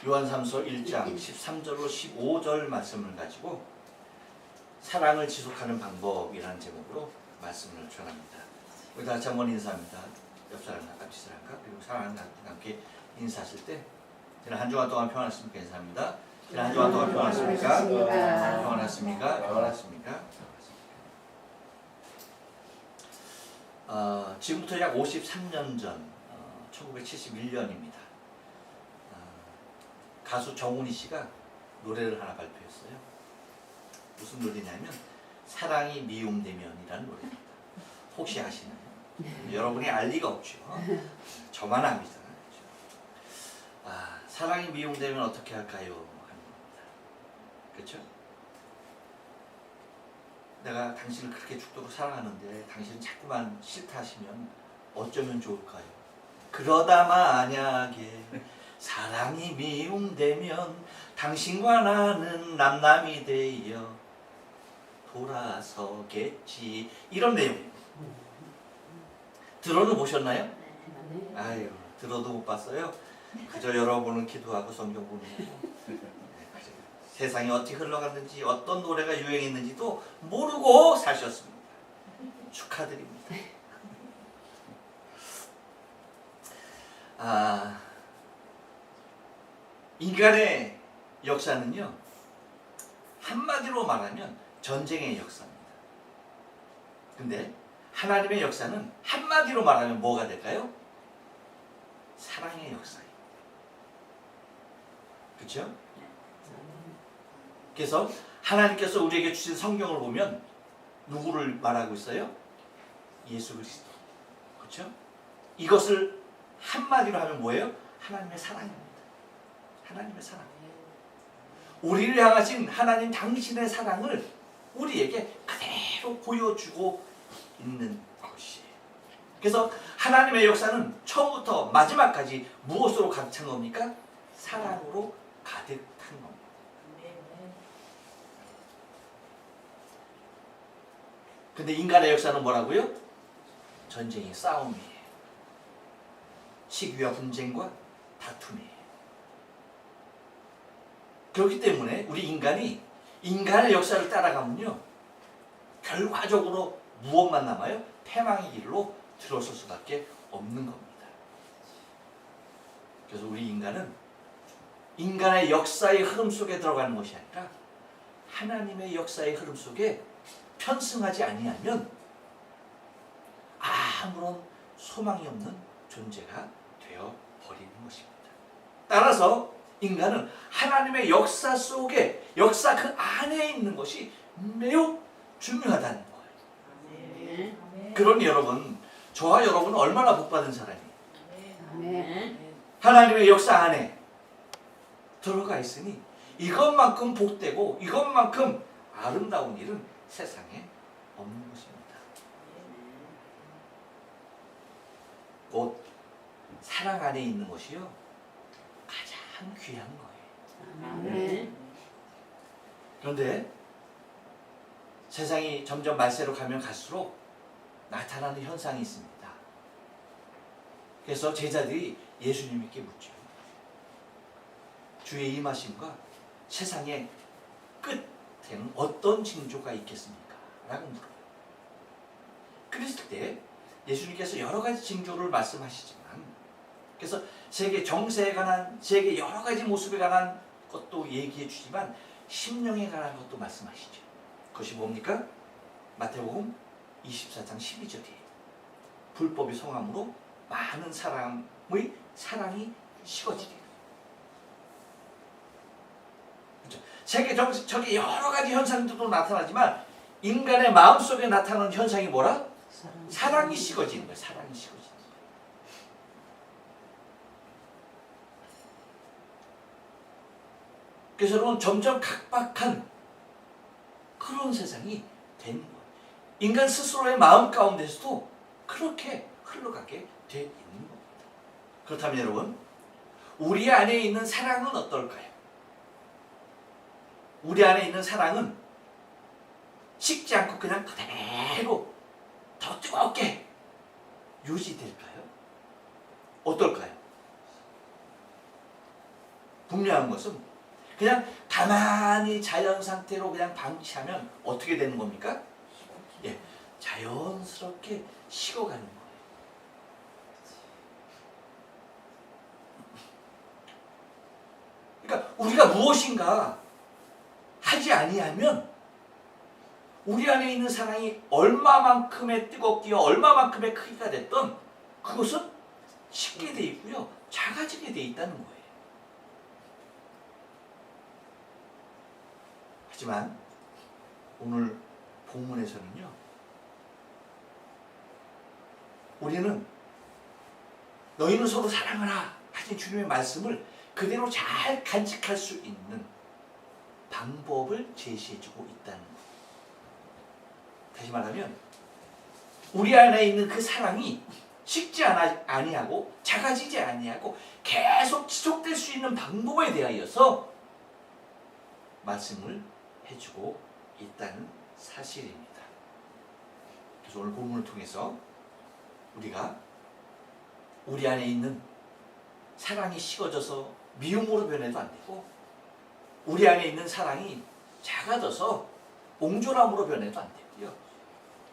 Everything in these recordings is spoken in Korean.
요한삼서 1장 13절로 15절 말씀을 가지고 사랑을 지속하는 방법이라는 제목으로 말씀을 전합니다. 우리 다 같이 한번 인사합니다. 옆 사람과 같이 사람과 그리고 사랑하는 함께 인사하실 때 지난 한 주간 동안 평안했습니까? 인사합니다. 지난 한 주간 동안 평안했습니까? 평안했습니까? 평안했습니까? 지금부터 약 53년 전 1971년입니다. 가수 정훈이 씨가 노래를 하나 발표했어요. 무슨 노래냐면 사랑이 미움되면이라는 노래입니다. 혹시 아시나요? 여러분이 알 리가 없죠. 저만 압니다. 사랑이 미움되면 어떻게 할까요? 하는 겁니다. 그렇죠? 내가 당신을 그렇게 죽도록 사랑하는데 당신은 자꾸만 싫다 하시면 어쩌면 좋을까요? 그러다 만약에 사랑이 미움되면 당신과 나는 남남이 되어 돌아서겠지. 이런 내용입니다. 들어는 보셨나요? 아유, 들어도 못 봤어요. 그저 여러분은 기도하고 성경 보는 거고 세상이 어떻게 흘러갔는지 어떤 노래가 유행했는지도 모르고 사셨습니다. 축하드립니다. 인간의 역사는요, 한마디로 말하면 전쟁의 역사입니다. 근데 하나님의 역사는 한마디로 말하면 뭐가 될까요? 사랑의 역사예요. 그렇죠? 그래서 하나님께서 우리에게 주신 성경을 보면 누구를 말하고 있어요? 예수 그리스도. 그렇죠? 이것을 한마디로 하면 뭐예요? 하나님의 사랑입니다. 하나님의 사랑. 우리를 향하신 하나님 당신의 사랑을 우리에게 그대로 보여주고 있는 것이에요. 그래서 하나님의 역사는 처음부터 마지막까지 무엇으로 가득 찬 겁니까? 사랑으로 가득 찬 겁니다. 근데 인간의 역사는 뭐라고요? 전쟁이 싸움이에요. 시기와 분쟁과 다툼이에요. 그렇기 때문에 우리 인간이 인간의 역사를 따라가면요, 결과적으로 무엇만 남아요? 패망의 길로 들어설 수밖에 없는 겁니다. 그래서 우리 인간은 인간의 역사의 흐름 속에 들어가는 것이 아니라 하나님의 역사의 흐름 속에 편승하지 아니하면 아무런 소망이 없는 존재가 되어버리는 것입니다. 따라서 인간은 하나님의 역사 속에, 역사 그 안에 있는 것이 매우 중요하다는 거예요. 그러니 여러분, 저와 여러분은 얼마나 복받은 사람이에요? 하나님의 역사 안에 들어가 있으니 이것만큼 복되고 이것만큼 아름다운 일은 세상에 없는 것입니다. 곧 사랑 안에 있는 것이요, 가장 귀한 거예요. 그런데 세상이 점점 말세로 가면 갈수록 나타나는 현상이 있습니다. 그래서 제자들이 예수님께 묻죠. 주의 임하심과 세상의 끝에는 어떤 징조가 있겠습니까? 라고 물어요. 그랬을 때 예수님께서 여러 가지 징조를 말씀하시지만, 그래서 세계 정세에 관한, 세계 여러 가지 모습에 관한 것도 얘기해 주지만 심령에 관한 것도 말씀하시죠. 그것이 뭡니까? 마태복음 24장 12절이에요. 불법이 성함으로 많은 사람의 사랑이 식어지리라. 그렇죠? 세계 정세 여러 가지 현상들도 나타나지만 인간의 마음속에 나타나는 현상이 뭐라? 사랑이 식어지는 거예요. 사랑이 식어지는 거예요. 그래서 여러분, 점점 각박한 그런 세상이 되는 거예요. 인간 스스로의 마음 가운데서도 그렇게 흘러가게 돼 있는 겁니다. 그렇다면 여러분, 우리 안에 있는 사랑은 어떨까요? 우리 안에 있는 사랑은 식지 않고 그냥 그대로 더 뜨겁게 유지될까요? 어떨까요? 분명한 것은 그냥 가만히 자연 상태로 그냥 방치하면 어떻게 되는 겁니까? 예, 자연스럽게 식어가는 거예요. 그러니까 우리가 무엇인가 하지 아니하면 우리 안에 있는 사랑이 얼마만큼의 뜨겁기와 얼마만큼의 크기가 됐던 그것은 식게 돼 있고요, 작아지게 돼 있다는 거예요. 하지만 오늘 본문에서는요, 우리는 너희는 서로 사랑하라 하신 주님의 말씀을 그대로 잘 간직할 수 있는 방법을 제시해주고 있다는 거예요. 다시 말하면 우리 안에 있는 그 사랑이 식지 아니하고 작아지지 아니하고 계속 지속될 수 있는 방법에 대하여서 말씀을 해주고 있다는 사실입니다. 그래서 오늘 본문을 통해서 우리가 우리 안에 있는 사랑이 식어져서 미움으로 변해도 안 되고, 우리 안에 있는 사랑이 작아져서 옹졸함으로 변해도 안 되고요,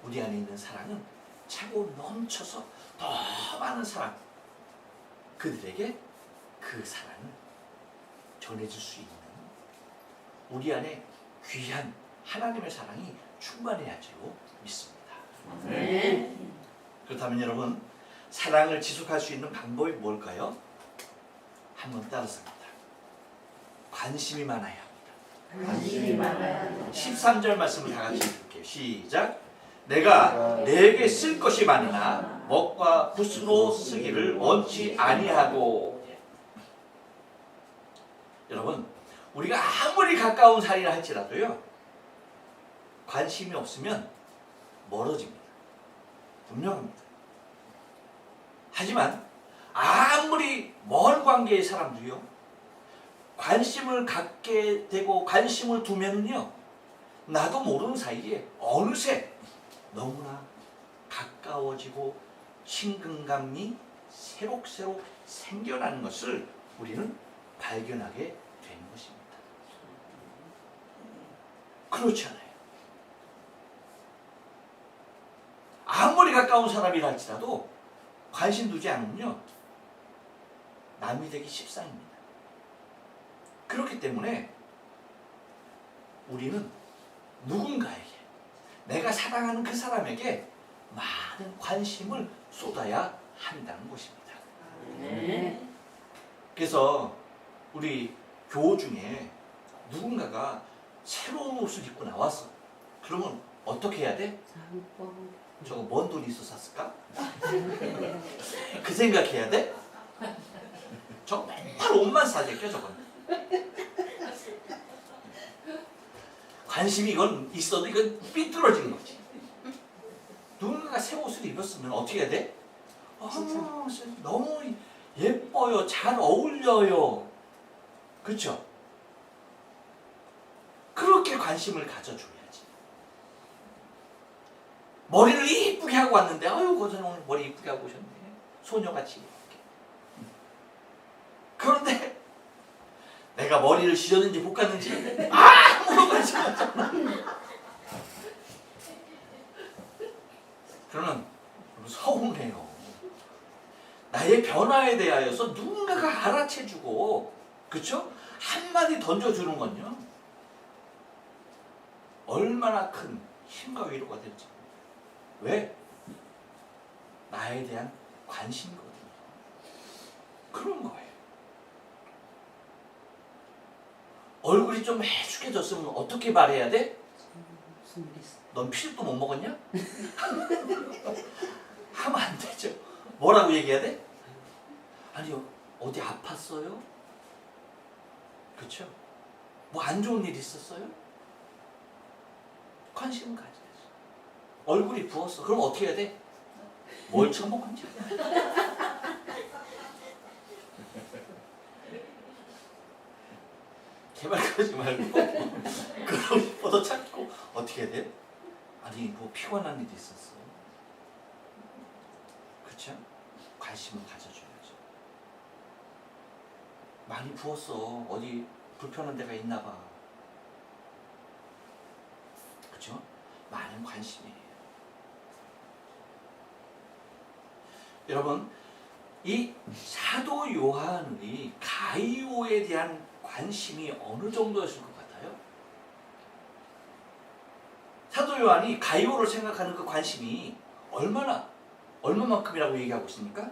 우리 안에 있는 사랑은 차고 넘쳐서 더 많은 사랑, 그들에게 그 사랑을 전해줄 수 있는 우리 안에 귀한 하나님의 사랑이 충만해야 줄로 믿습니다. 네. 그렇다면 여러분, 사랑을 지속할 수 있는 방법이 뭘까요? 한번 따라서 합니다. 관심이 많아야 합니다. 관심이 많아야 13절 말씀을 다 같이 읽을게요. 시작. 내가 내게 쓸 것이 많으나 먹과 붓으로 쓰기를 원치 아니하고. 여러분, 우리가 아무리 가까운 사이라 할지라도요, 관심이 없으면 멀어집니다. 분명합니다. 하지만 아무리 먼 관계의 사람도요, 관심을 갖게 되고 관심을 두면요, 나도 모르는 사이에 어느새 너무나 가까워지고 친근감이 새록새록 생겨나는 것을 우리는 발견하게 되는 것입니다. 그렇지 않아요? 아무리 가까운 사람이라 할지라도 관심 두지 않으면요, 남이 되기 십상입니다. 그렇기 때문에 우리는 누군가에게, 내가 사랑하는 그 사람에게 많은 관심을 쏟아야 한다는 것입니다. 네. 그래서 우리 교우 중에 누군가가 새로운 옷을 입고 나왔어. 그러면 어떻게 해야 돼? 저거 뭔 돈이 있어 샀을까? 그 생각해야 돼? 저거 맨날 옷만 사재껴 저건. 관심이 이건 있어도 이건 삐뚤어진 거지. 누군가가 새 옷을 입었으면 어떻게 해야 돼? 너무 예뻐요. 잘 어울려요. 그렇죠? 그렇게 관심을 가져줘야지. 머리를 이쁘게 하고 왔는데, 아유, 고선 오늘 머리 이쁘게 하고 오셨네. 소녀같이 이렇게. 그런데 내가 머리를 지졌는지 볶았는지 아무런 관심 없잖아. 그러면 서운해요. 나의 변화에 대하여서 누군가가 알아채주고, 그쵸? 한마디 던져주는 건요, 얼마나 큰 힘과 위로가 될지. 왜? 나에 대한 관심이거든요. 그런 거예요. 얼굴이 좀 해죽해졌으면 어떻게 말해야 돼? 넌 피자도 못 먹었냐? 하면 안 되죠. 뭐라고 얘기해야 돼? 아니요, 어디 아팠어요? 그렇죠? 뭐 안 좋은 일 있었어요? 관심을 가져야죠. 얼굴이 부었어. 그럼 어떻게 해야 돼? 뭘 처먹었냐? 제발 그러지 말고 그러고 싶어도 찾고 어떻게 해야 돼? 아니 뭐 피곤한 일이 있었어. 그렇죠? 관심을 가져줘야죠. 많이 부었어. 어디 불편한 데가 있나 봐. 그렇죠? 많은 관심이에요. 여러분, 이 사도 요한의 가이오에 대한 관심이 어느 정도였을 것 같아요? 사도 요한이 가이오를 생각하는 그 관심이 얼마만큼이라고 얘기하고 있습니까?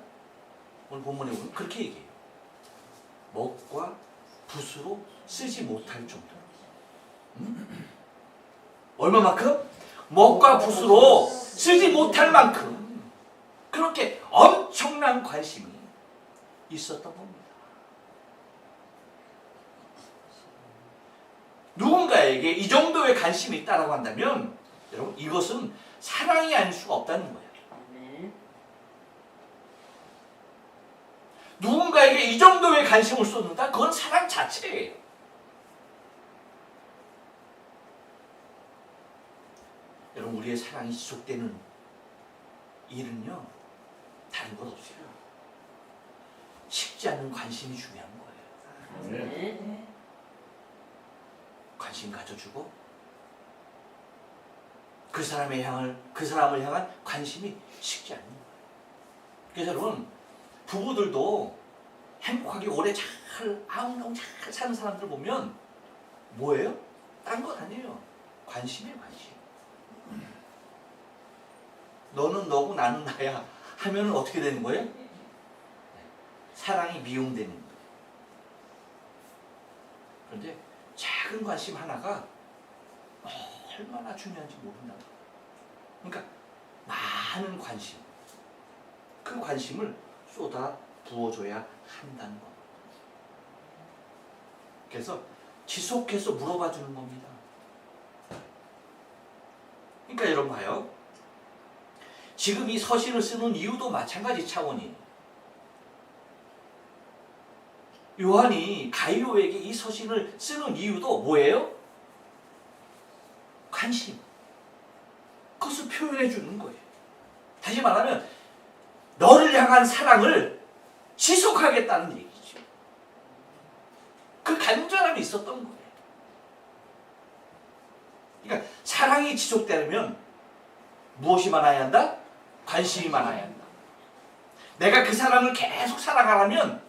오늘 본문에 보면 그렇게 얘기해요. 먹과 붓으로 쓰지 못할 정도. 얼마만큼? 먹과 붓으로 쓰지 못할 만큼 그렇게 엄청난 관심이 있었던 겁니다. 누군가에게 이 정도의 관심이 있다고 한다면 여러분 이것은 사랑이 아닐 수가 없다는 거예요. 누군가에게 이 정도의 관심을 쏟는다? 그건 사랑 자체예요. 여러분 우리의 사랑이 지속되는 일은요 다른 것 없어요. 식지 않는 관심이 중요한 거예요. 관심 가져주고 그 사람을 향한 관심이 식지 않는 거예요. 그래서 여러분 부부들도 행복하게 오래 잘 아웅다웅 잘 사는 사람들 보면 뭐예요? 딴 건 아니에요. 관심이에요, 관심. 너는 너고 나는 나야 하면 어떻게 되는 거예요? 사랑이 미용되는 거예요. 그런데 작은 관심 하나가 얼마나 중요한지 모른다. 그러니까 많은 관심, 그 관심을 쏟아 부어줘야 한다는 겁니다. 그래서 지속해서 물어봐 주는 겁니다. 그러니까 여러분 봐요. 지금 이 서신을 쓰는 이유도 마찬가지 차원이에요. 요한이 가이오에게 이 서신을 쓰는 이유도 뭐예요? 관심. 그것을 표현해 주는 거예요. 다시 말하면 너를 향한 사랑을 지속하겠다는 얘기죠. 그 간절함이 있었던 거예요. 그러니까 사랑이 지속되려면 무엇이 많아야 한다? 관심이 많아야 한다. 내가 그 사람을 계속 사랑하려면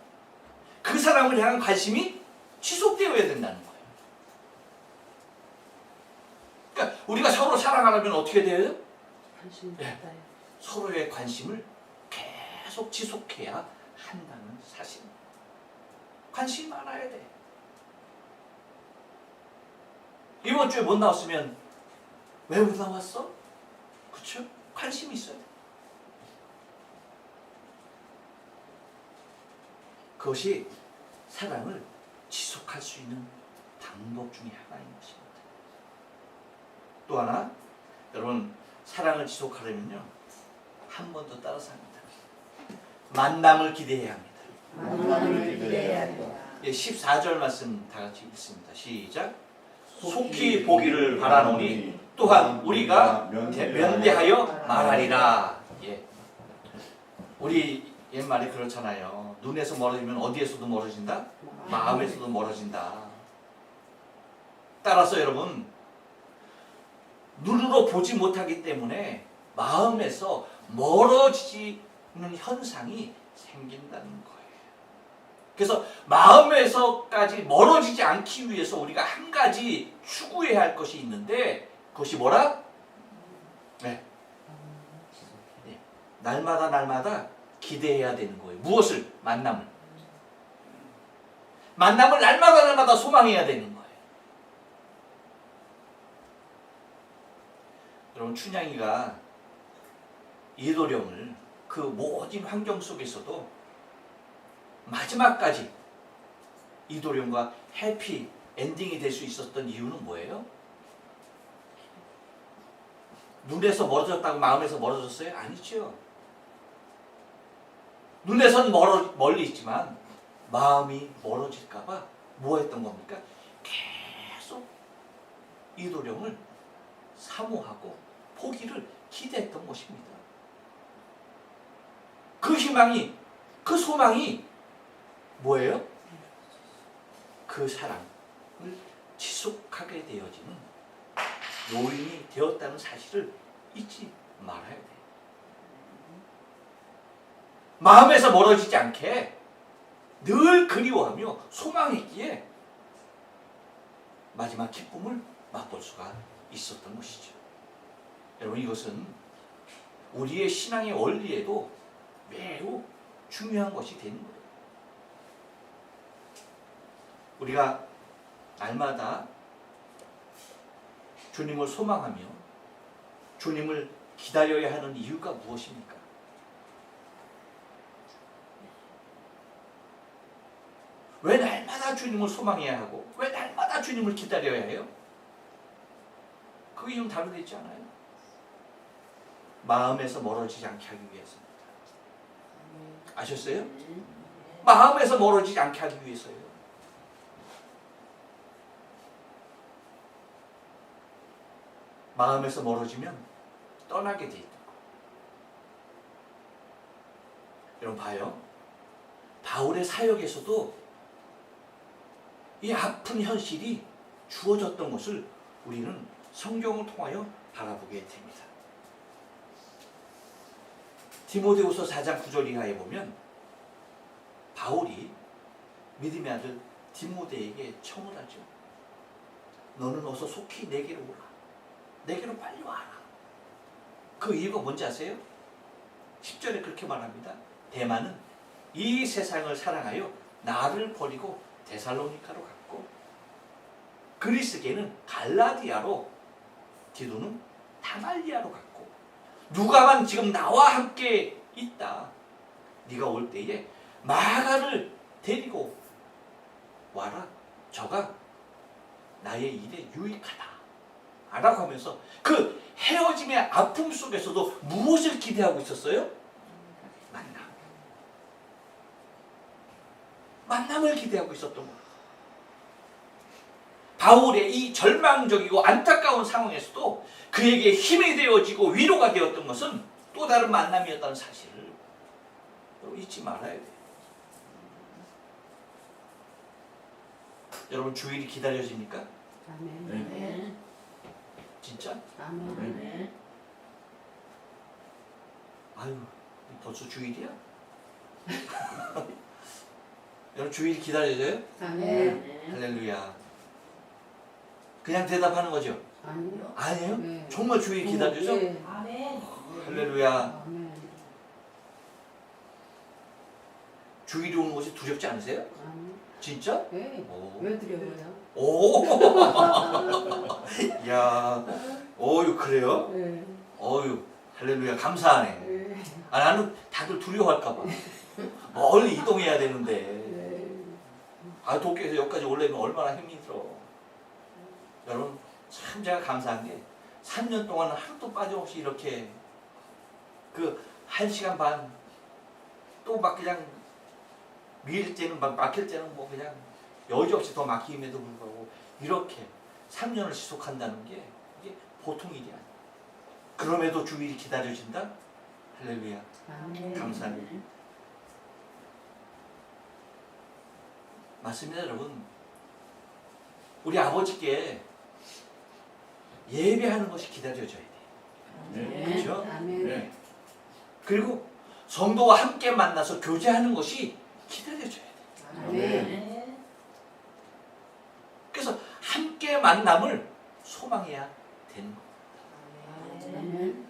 그 사람을 향한 관심이 지속되어야 된다는 거예요. 그러니까 우리가 서로 사랑하려면 어떻게 돼요? 서로의 관심을 계속 지속해야 한다는 사실. 관심이 많아야 돼. 이번 주에 못 나왔으면 왜 못 나왔어? 그렇죠? 관심이 있어야 돼. 그것이 사랑을 지속할 수 있는 방법 중에 하나인 것입니다. 또 하나, 여러분 사랑을 지속하려면요 한 번 더 따라서 합니다. 만남을 기대해야 합니다. 만남을 기대해야 합니다. 14절 말씀 다 같이 읽습니다. 시작. 속히 보기를 바라노니 또한 우리가 면대하여 말하리라. 예. 우리 옛말에 그렇잖아요. 눈에서 멀어지면 어디에서도 멀어진다? 마음에서도 멀어진다. 따라서 여러분 눈으로 보지 못하기 때문에 마음에서 멀어지는 현상이 생긴다는 거예요. 그래서 마음에서까지 멀어지지 않기 위해서 우리가 한 가지 추구해야 할 것이 있는데 그것이 뭐라? 네. 날마다 기대해야 되는 거예요. 무엇을? 만남을. 만남을 날마다 소망해야 되는 거예요. 여러분 춘향이가 이도령을 그 모든 환경 속에서도 마지막까지 이도령과 해피 엔딩이 될 수 있었던 이유는 뭐예요? 눈에서 멀어졌다고 마음에서 멀어졌어요? 아니죠. 눈에선 멀리 있지만 마음이 멀어질까봐 뭐 했던 겁니까? 계속 이도령을 사모하고 포기를 기대했던 것입니다. 그 희망이, 그 소망이 뭐예요? 그 사랑을 지속하게 되어지는 요인이 되었다는 사실을 잊지 말아야 돼. 마음에서 멀어지지 않게 늘 그리워하며 소망했기에 마지막 기쁨을 맛볼 수가 있었던 것이죠. 여러분, 이것은 우리의 신앙의 원리에도 매우 중요한 것이 되는 거예요. 우리가 날마다 주님을 소망하며 주님을 기다려야 하는 이유가 무엇입니까? 왜 날마다 주님을 소망해야 하고 왜 날마다 주님을 기다려야 해요? 그 이유는 다르게 있지 않아요? 마음에서 멀어지지 않게 하기 위해서입니다. 아셨어요? 마음에서 멀어지지 않게 하기 위해서예요. 마음에서 멀어지면 떠나게 돼 있다. 여러분 봐요. 바울의 사역에서도 이 아픈 현실이 주어졌던 것을 우리는 성경을 통하여 바라보게 됩니다. 디모데후서 4장 9절 이하에 보면 바울이 믿음의 아들 디모데에게 청을 하죠. 너는 어서 속히 내게로 오라. 내게로 빨리 와라. 그 이유가 뭔지 아세요? 10절에 그렇게 말합니다. 데마는 이 세상을 사랑하여 나를 버리고 데살로니카로 갔고 그리스게는 갈라디아로 디도는 다말리아로 갔고 누가만 지금 나와 함께 있다. 네가 올 때에 마가를 데리고 와라. 저가 나의 일에 유익하다. 라고 하면서 그 헤어짐의 아픔 속에서도 무엇을 기대하고 있었어요? 만남. 만남을 기대하고 있었던 거예요. 바울의 이 절망적이고 안타까운 상황에서도 그에게 힘이 되어지고 위로가 되었던 것은 또 다른 만남이었다는 사실을 잊지 말아야 돼요. 여러분, 주일이 기다려집니까? 아멘. 네. 진짜? 아멘. 네. 아유, 벌써 주일이야? 여러분, 주일 기다려져요? 아멘. 할렐루야. 그냥 대답하는 거죠? 아니요. 아니에요? 네. 정말 주일 기다려져? 네. 아멘. 할렐루야. 아멘. 주일이 오는 것이 두렵지 않으세요? 아멘. 진짜? 네. 오. 왜 두려워요? 오. 야. 어유, 그래요? 네. 어유. 할렐루야. 감사하네. 네. 아, 나는 다들 두려워할까봐. 멀리 이동해야 되는데. 네. 아, 도쿄에서 여기까지 오려면 얼마나 힘이 들어. 여러분, 참 제가 감사한 게 3년 동안 하루도 빠짐없이 이렇게 그 1시간 반 또 막 그냥 밀 때는 막 막힐 때는 뭐 그냥 여지없이 더 막힘에도 불구하고 이렇게 3년을 지속한다는 게 이게 보통 일이 아니에요. 그럼에도 주일이 기다려진다? 할렐루야. 아멘. 감사합니다. 맞습니다, 여러분. 우리 아버지께 예배하는 것이 기다려져야 돼요. 네. 그렇죠? 아멘. 네. 그리고 성도와 함께 만나서 교제하는 것이 기다려져야 돼요. 아멘. 그래서 함께 만남을 소망해야 되는 거예요. 아멘.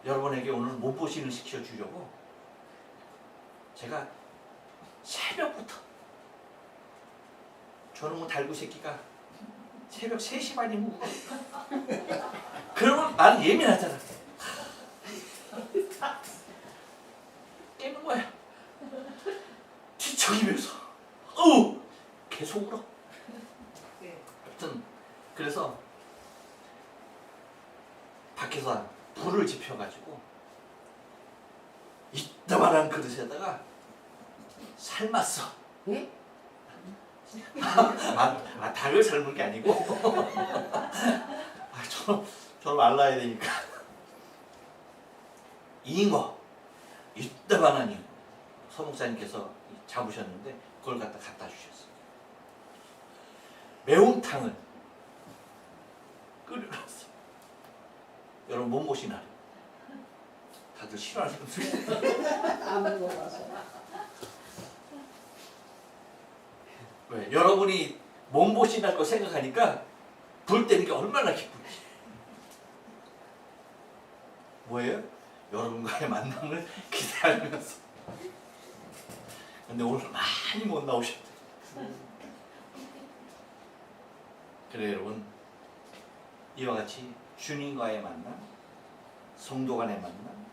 여러분에게 오늘 몸보신을 시켜주려고 제가 새벽부터 저는 뭐 달구 새끼가 새벽 3시 반이면 그러면 나는 예민하잖아. 깨는 거야. 뒤척이면서 계속 울어. 하여튼 그래서 밖에서 불을 지펴가지고 이따만한 그릇에다가 삶았어. 예? 닭을 삶은 게 아니고 저는 알라야 되니까 잉어, 이따만한 잉어 서목사님께서 잡으셨는데 그걸 갖다 주셨어요. 매운탕을 끓여놨어요. 여러분 몸보신하려. 다들 싫어하는 분들. 안 먹어봐서. 왜? 여러분이 몸보신할 거 생각하니까 불 때는 게 얼마나 기쁜지. 뭐예요? 여러분과의 만남을 기대하면서. 근데 오늘 많이 못 나오셨대요. 그래 여러분, 이와 같이 주님과의 만남, 성도 간의 만남,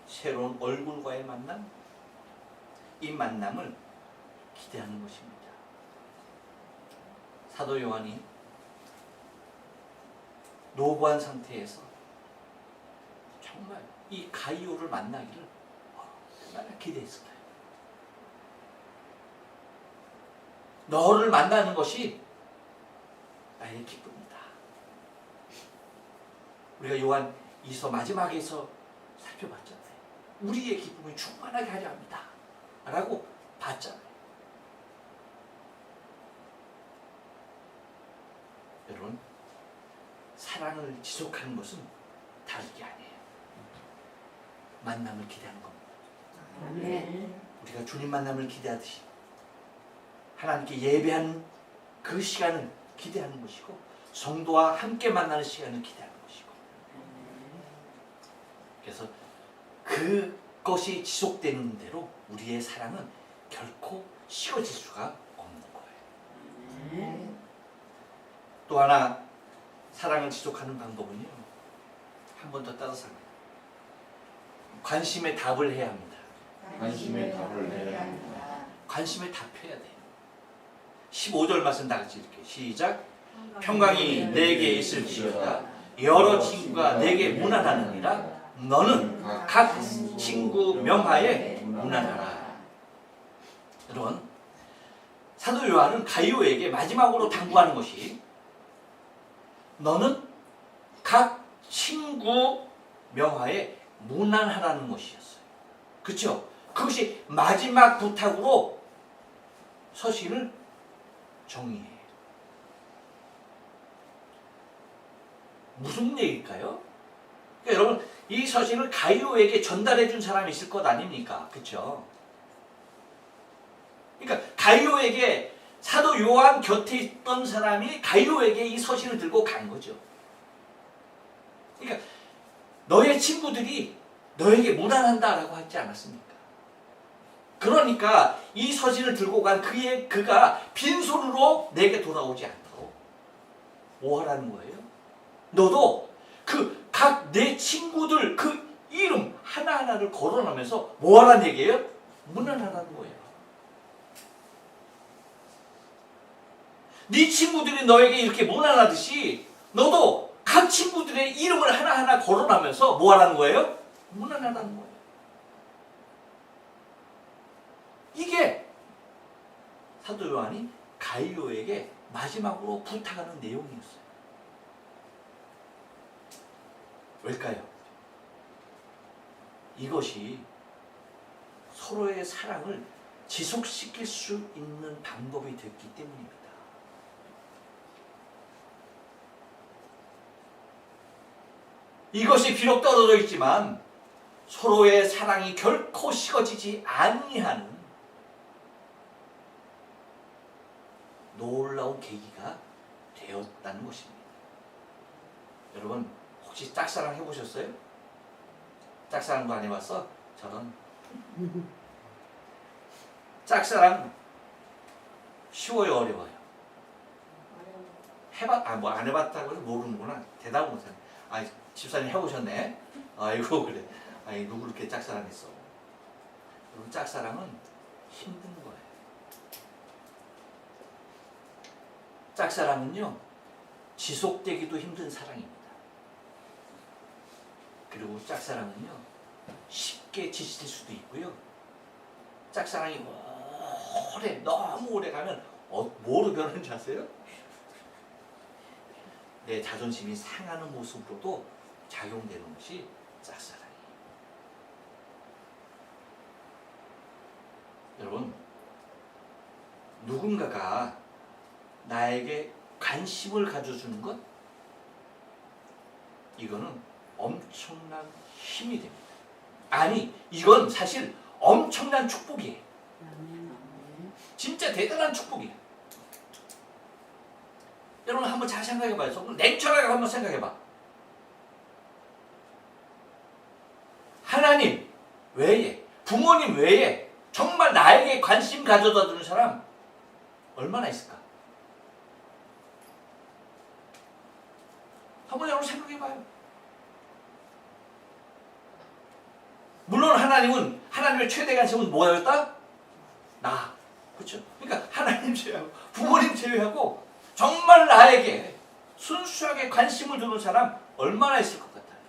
새로운 얼굴과의 만남, 이 만남을 기대하는 것입니다. 사도 요한이 노고한 상태에서 정말 이 가이오를 만나기를 얼마나 기대했을 거예요. 너를 만나는 것이 나의 기쁨이다. 우리가 요한 2서 마지막에서 살펴봤잖아요. 우리의 기쁨이 충만하게 하려 합니다. 라고 봤잖아요. 여러분, 사랑을 지속하는 것은 다른 게 아니에요. 만남을 기대하는 겁니다. 아멘. 우리가 주님 만남을 기대하듯이 하나님께 예배하는 그 시간을 기대하는 것이고, 성도와 함께 만나는 시간을 기대하는 것이고, 그래서 그것이 지속되는 대로 우리의 사랑은 결코 식어질 수가 없는 거예요. 또 하나 사랑을 지속하는 방법은요, 한 번 더 따라서 합니다. 관심에 답을 해야 합니다. 관심에 답을 해야 합니다. 관심에 답해야 돼요. 15절 말씀 다 같이 읽게요. 시작. 평강이 내게 있을지어다. 여러 친구가 내게 무난하느니라. 너는 각 친구 명하에 무난하라. 여러분, 사도 요한은 가이오에게 마지막으로 당부하는 것이 너는 각 친구 명하에 무난하라는 것이었어요. 그렇죠? 그것이 마지막 부탁으로 서신을 정리해요. 무슨 얘기일까요? 그러니까 여러분, 이 서신을 가이오에게 전달해 준 사람이 있을 것 아닙니까? 그렇죠? 그러니까 가이오에게, 사도 요한 곁에 있던 사람이 가이오에게 이 서신을 들고 간 거죠. 그러니까 너의 친구들이 너에게 무난한다라고 하지 않았습니까? 그러니까 이 서신을 들고 간 그가 빈손으로 내게 돌아오지 않도록 뭐 하라는 거예요? 너도 그 각 내 친구들 그 이름 하나하나를 거론하면서 뭐 하라는 얘기예요? 무난하라는 거예요. 네 친구들이 너에게 이렇게 무난하듯이 너도 각 친구들의 이름을 하나하나 거론하면서 뭐 하라는 거예요? 무난하다는 거예요. 이게 사도 요한이 가이오에게 마지막으로 부탁하는 내용이었어요. 왜일까요? 이것이 서로의 사랑을 지속시킬 수 있는 방법이 됐기 때문입니다. 이것이 비록 떨어져 있지만 서로의 사랑이 결코 식어지지 아니하는 놀라운 계기가 되었다는 것입니다. 여러분, 혹시 짝사랑 해보셨어요? 짝사랑도 안 해봤어? 저런. 짝사랑 쉬워요, 어려워요? 뭐 안 해봤다고 해서 모르는구나. 대답을 못하네. 아, 집사님 해보셨네. 아이고 그래. 아이 누구 이렇게 짝사랑했어? 여러분, 짝사랑은 힘든 거예요. 짝사랑은요, 지속되기도 힘든 사랑입니다. 그리고 짝사랑은요, 쉽게 지칠 수도 있고요. 짝사랑이 너무 오래 가면 뭐로 변하는지 아세요? 내 자존심이 상하는 모습으로도 작용되는 것이 짝사랑이에요. 여러분, 누군가가 나에게 관심을 가져주는 것, 이거는 엄청난 힘이 됩니다. 아니, 이건 사실 엄청난 축복이에요. 진짜 대단한 축복이에요. 여러분 한번 잘 생각해봐요. 냉철하게 한번 생각해봐. 하나님 외에, 부모님 외에 정말 나에게 관심 가져다 주는 사람 얼마나 있을까? 한번 여러분 생각해봐요. 물론 하나님은, 하나님의 최대 관심은 뭐였다? 나. 그렇죠? 그러니까 하나님 제외하고 부모님 제외하고 정말 나에게 순수하게 관심을 두는 사람 얼마나 있을 것 같아요?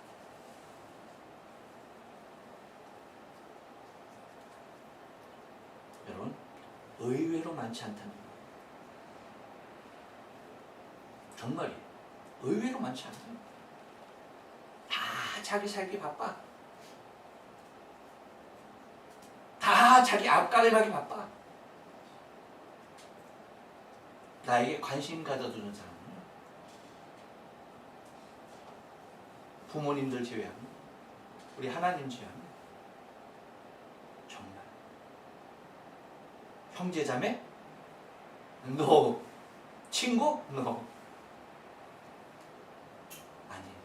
여러분, 의외로 많지 않다는 거예요. 정말이에요. 의외로 많지 않아요. 다 자기 살기 바빠. 다 자기 앞가림하기 바빠. 나에게 관심 가져주는 사람은 부모님들 제외하고 우리 하나님 제외하고 정말 형제자매? No. 친구? No. 아니에요.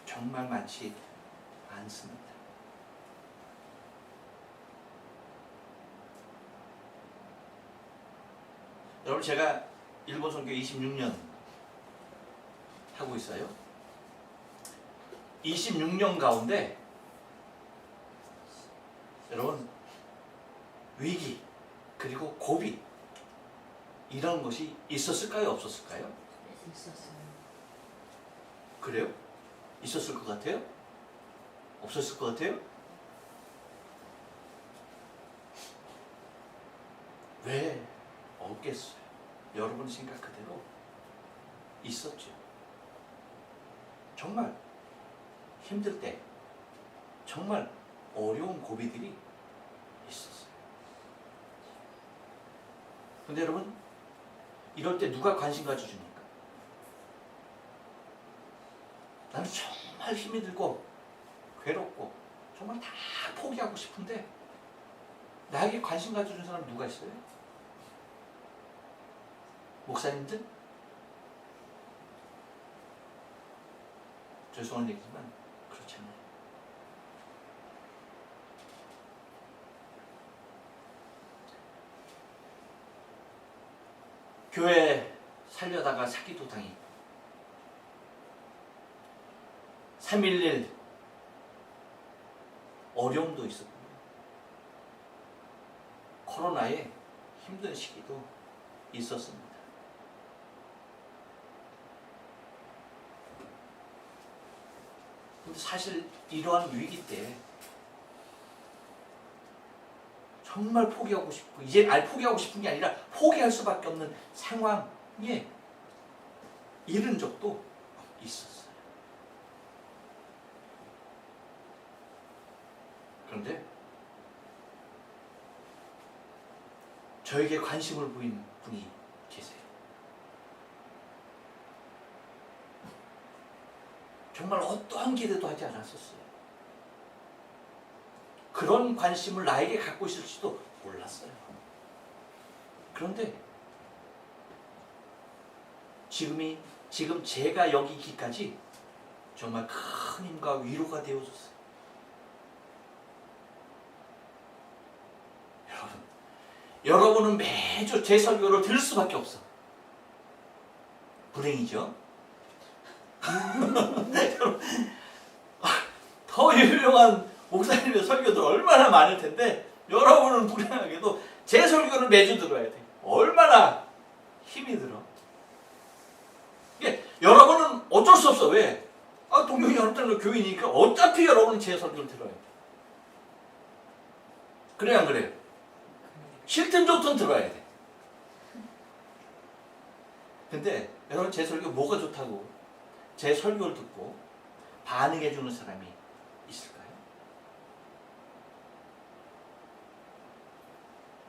정말 많지 않습니다. 여러분, 제가 일본 선교 26년 하고 있어요. 26년 가운데 여러분, 위기 그리고 고비 이런 것이 있었을까요? 없었을까요? 있었어요. 그래요? 있었을 것 같아요? 없었을 것 같아요? 왜 없겠어요? 여러분 생각 그대로 있었죠. 정말 힘들 때 정말 어려운 고비들이 있었어요. 근데 여러분, 이럴 때 누가 관심 가져줍니까? 나는 정말 힘이 들고 괴롭고 정말 다 포기하고 싶은데 나에게 관심 가져주는 사람 누가 있어요? 목사님들? 죄송한 얘기지만 그렇지 않아요. 교회 살려다가 사기도 당했고 3.11 어려움도 있었고 코로나에 힘든 시기도 있었습니다. 근데 사실 이러한 위기 때 정말 포기하고 싶고, 이제 포기하고 싶은 게 아니라 포기할 수밖에 없는 상황에 이른 적도 있었어요. 그런데 저에게 관심을 보이는 분이 계세요. 정말 어떠한 기대도 하지 않았었어요. 그런 관심을 나에게 갖고 있을지도 몰랐어요. 그런데 지금 제가 여기 있기까지 정말 큰 힘과 위로가 되어줬어요. 여러분은 매주 제 설교를 들을 수밖에 없어. 불행이죠. 더 유명한 목사님의 설교들 얼마나 많을 텐데 여러분은 불행하게도 제 설교를 매주 들어야 돼. 얼마나 힘이 들어. 이게 여러분은 어쩔 수 없어. 왜? 동명이 어느 정도 교인이니까 어차피 여러분은 제 설교를 들어야 돼. 그래 안 그래요? 싫든 좋든 들어야 돼. 근데 여러분, 제 설교 뭐가 좋다고 제 설교를 듣고 반응해 주는 사람이 있을까요?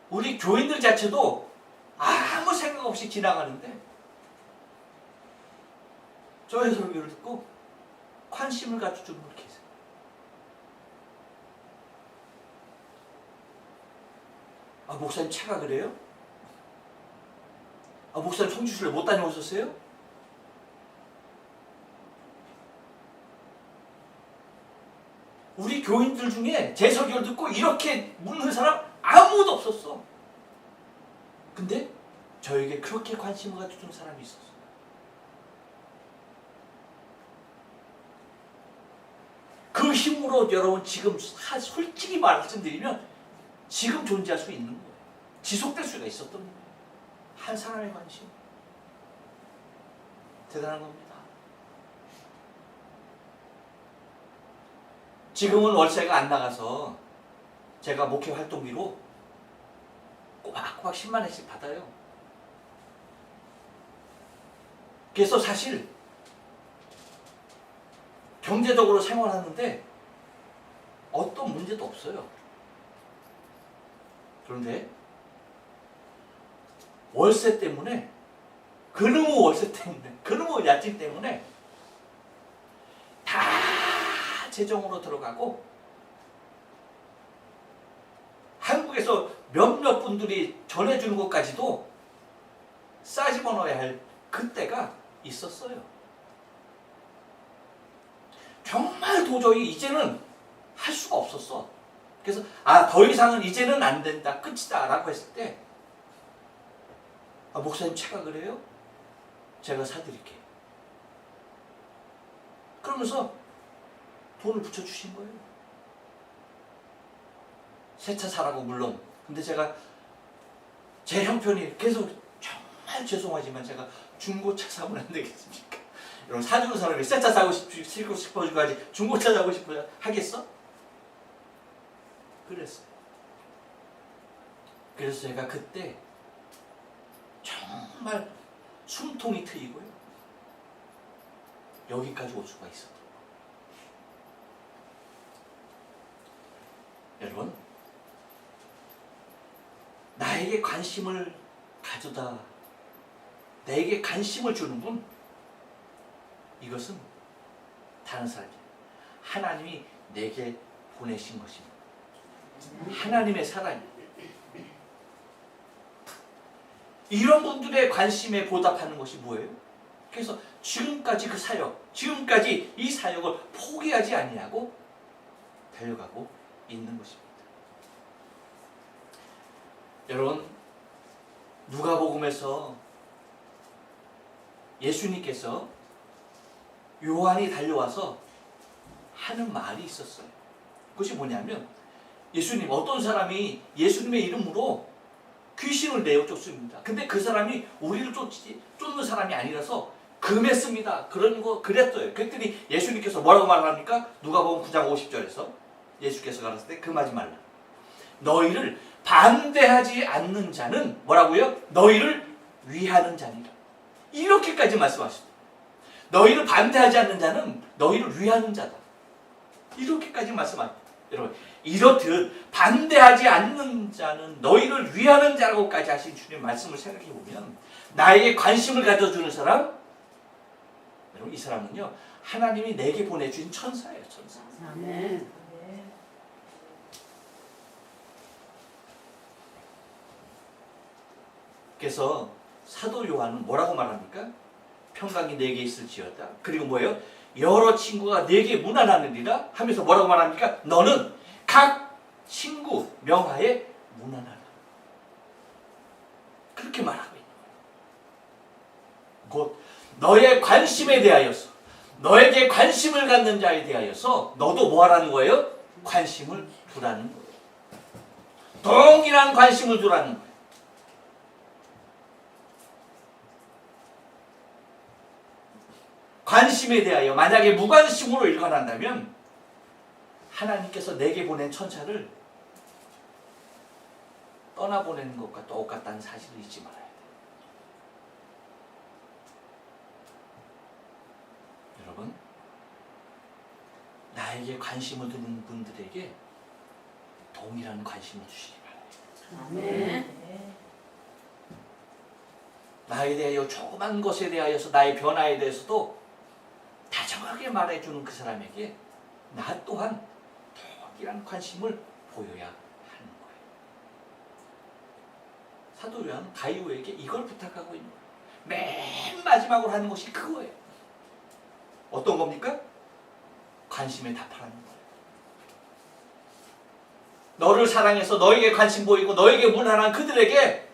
우리 교인들 자체도 아무 생각 생각 없이 지나가는데 저의 설교를 듣고 관심을 가져주는 분이 계세요. 아, 목사님 차가 그래요? 아, 목사님 성주실에 못 다녀오셨어요? 우리 교인들 중에 제 설교를 듣고 이렇게 묻는 사람 아무도 없었어. 근데 저에게 그렇게 관심을 가져주는 사람이 있었어. 그 힘으로 여러분 지금 솔직히 말씀드리면 지금 존재할 수 있는 거예요. 지속될 수가 있었던 거예요. 한 사람의 관심. 대단한 겁니다. 지금은 월세가 안 나가서 제가 목회 활동비로 꼬박꼬박 10만 원씩 받아요. 그래서 사실 경제적으로 생활하는데 어떤 문제도 없어요. 그런데 월세 때문에, 그놈의 월세 때문에, 그놈의 야진 때문에 다 재정으로 들어가고 한국에서 몇몇 분들이 전해주는 것까지도 싸집어 넣어야 할 그때가 있었어요. 정말 도저히 이제는 할 수가 없었어. 그래서 더 이상은 이제는 안 된다, 끝이다 라고 했을 때 목사님 차가 그래요? 제가 사드릴게요. 그러면서 돈을 붙여주신 거예요. 새 차 사라고 물론. 근데 제가 제 형편이 계속 정말 죄송하지만 제가 중고차 사면 안 되겠습니까? 여러분, 사주는 사람이 새 차 사고 싶어지고 하지 중고차 사고 싶어 하겠어? 그랬어요. 그래서 제가 그때 정말 숨통이 트이고요. 여기까지 올 수가 있었던 거예요. 여러분, 나에게 관심을 가져다 내게 관심을 주는 분, 이것은 다른 사람이에요. 하나님이 내게 보내신 것입니다. 하나님의 사랑이에요. 이런 분들의 관심에 보답하는 것이 뭐예요? 그래서 지금까지 그 사역, 지금까지 이 사역을 포기하지 아니하고 달려가고 있는 것입니다. 여러분, 누가복음에서 예수님께서 요한이 달려와서 하는 말이 있었어요. 그것이 뭐냐면, 예수님, 어떤 사람이 예수님의 이름으로 귀신을 내어 쫓습니다. 근데 그 사람이 우리를 쫓는 사람이 아니라서 금했습니다. 그랬어요. 그랬더니 예수님께서 뭐라고 말합니까? 누가복음 9장 50절에서 예수께서 가르칠 때 금하지 말라. 너희를 반대하지 않는 자는 뭐라고요? 너희를 위하는 자니라. 이렇게까지 말씀하십니다. 너희를 반대하지 않는 자는 너희를 위하는 자다. 이렇게까지 말씀하십니다. 여러분, 이렇듯 반대하지 않는 자는 너희를 위하는 자라고까지 하신 주님의 말씀을 생각해 보면, 나에게 관심을 가져주는 사람, 여러분, 이 사람은요, 하나님이 내게 보내주신 천사예요. 천사. 아멘. 그래서 사도 요한은 뭐라고 말합니까? 평강이 내게 있을지어다. 그리고 뭐예요? 여러 친구가 내게 문안하느니라 하면서 뭐라고 말합니까? 너는 각 친구 명하에 문안하라. 그렇게 말하고 있는 거예요. 곧 너의 관심에 대하여서, 너에게 관심을 갖는 자에 대하여서 너도 뭐 하라는 거예요? 관심을 두라는 거예요. 동일한 관심을 두라는 거예요. 관심에 대하여 만약에 무관심으로 일관한다면 하나님께서 내게 보낸 천사를 떠나보내는 것과 똑같다는 사실을 잊지 말아야 돼요. 여러분, 나에게 관심을 두는 분들에게 동일한 관심을 주시기 바랍니다. 아멘. 나에 대하여 조그만 것에 대하여서 나의 변화에 대해서도 다정하게 말해주는 그 사람에게 나 또한 동일한 관심을 보여야 하는 거예요. 사도 요한은 가이오에게 이걸 부탁하고 있는 거예요. 맨 마지막으로 하는 것이 그거예요. 어떤 겁니까? 관심에 답하라는 거예요. 너를 사랑해서 너에게 관심 보이고 너에게 문안한 그들에게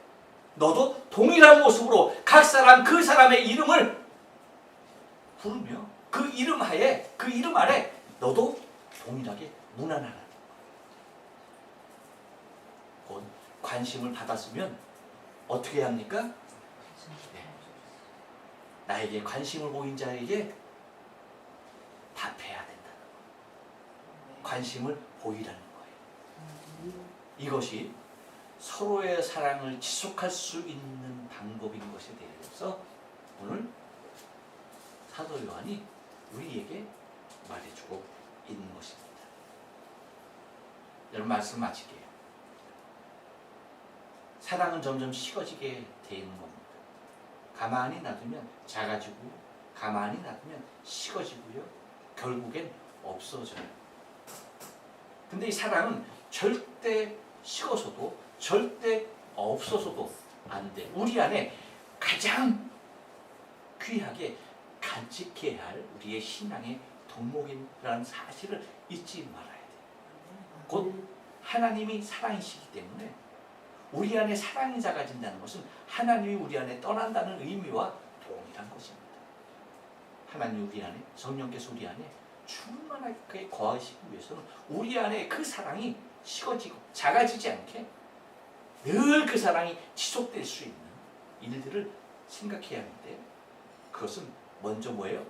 너도 동일한 모습으로 각 사람 그 사람의 이름을 부르며 그 이름 하에 그 이름 아래 너도 동일하게 문안하라. 곧 관심을 받았으면 어떻게 해야 합니까? 네. 나에게 관심을 보인 자에게 답해야 된다. 관심을 보이라는 거예요. 이것이 서로의 사랑을 지속할 수 있는 방법인 것에 대해서 오늘 사도 요한이 우리에게 말해주고 있는 것입니다. 여러분 말씀 마칠게요. 사랑은 점점 식어지게 되는 겁니다. 가만히 놔두면 작아지고 가만히 놔두면 식어지고요. 결국엔 없어져요. 근데 이 사랑은 절대 식어서도 절대 없어서도 안 돼. 우리 안에 가장 귀하게 간직해야 할 우리의 신앙의 덕목이라는 사실을 잊지 말아야 돼. 곧 하나님이 사랑이시기 때문에 우리 안에 사랑이 작아진다는 것은 하나님이 우리 안에 떠난다는 의미와 동일한 것입니다. 하나님 우리 안에, 성령께서 우리 안에 충만하게 거하시기 위해서는 우리 안에 그 사랑이 식어지고 작아지지 않게 늘 그 사랑이 지속될 수 있는 일들을 생각해야 하는데 그것은 먼저 뭐예요?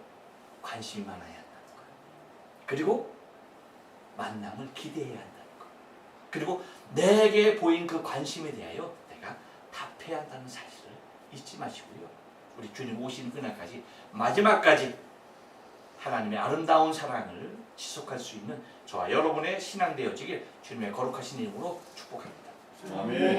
관심이 많아야 한다는 거예요. 그리고 만남을 기대해야 한다는 거예요. 그리고 내게 보인 그 관심에 대하여 내가 답해야 한다는 사실을 잊지 마시고요. 우리 주님 오시는 그날까지 마지막까지 하나님의 아름다운 사랑을 지속할 수 있는 저와 여러분의 신앙 되어지길 주님의 거룩하신 이름으로 축복합니다. 아멘.